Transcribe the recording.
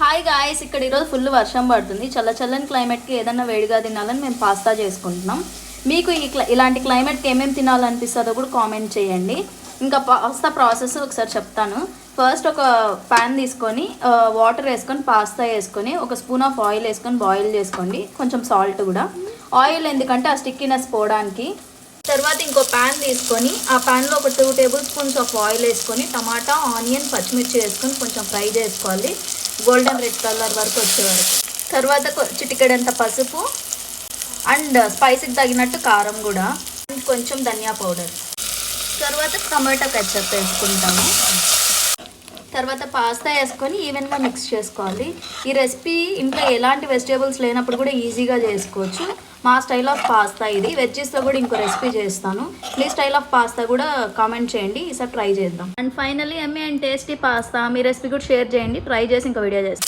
Hi guys, ఇక్కడ ఈరోజు full వర్షం పడుతుంది. చల్లని క్లైమేట్కి ఏదన్నా వేడిగా తినాలని మేము పాస్తా చేసుకుంటున్నాం. మీకు ఇలాంటి క్లైమేట్కి ఏమేమి తినాలనిపిస్తుందో కూడా కామెంట్ చేయండి. ఇంకా పాస్తా ప్రాసెస్ ఒకసారి చెప్తాను. ఫస్ట్ ఒక ప్యాన్ తీసుకొని వాటర్ వేసుకొని పాస్తా వేసుకొని ఒక స్పూన్ ఆఫ్ ఆయిల్ వేసుకొని బాయిల్ చేసుకోండి. కొంచెం సాల్ట్ కూడా. ఆయిల్ ఎందుకంటే ఆ స్టిక్కినెస్ పోవడానికి. తర్వాత ఇంకో ప్యాన్ తీసుకొని ఆ ప్యాన్లో ఒక 2 టేబుల్ స్పూన్స్ ఆఫ్ ఆయిల్ వేసుకొని టమాటా, ఆనియన్, పచ్చిమిర్చి వేసుకొని కొంచెం ఫ్రై చేసుకోవాలి, గోల్డెన్ రెడ్ కలర్ వరకు వచ్చే వరకు. తర్వాత చిటికెడంత పసుపు అండ్ స్పైసీకి తగినట్టు కారం కూడా, కొంచెం ధనియా పౌడర్. తర్వాత టమాటా కెచప్ వేసుకుంటాము. తర్వాత పాస్తా వేసుకొని ఈవెన్గా మిక్స్ చేసుకోవాలి. ఈ రెసిపీ ఇంట్లో ఎలాంటి వెజిటేబుల్స్ లేనప్పుడు కూడా ఈజీగా చేసుకోవచ్చు. మా స్టైల్ ఆఫ్ పాస్తా ఇది. వెజ్జెస్తో కూడా ఇంకో రెసిపీ చేస్తాను. మీ స్టైల్ ఆఫ్ పాస్తా కూడా కామెంట్ చేయండి, ఈసారి ట్రై చేద్దాం. And finally yummy and tasty pasta me recipe కూడా షేర్ చేయండి. ట్రై చేసి ఇంకో వీడియో చేస్తాను.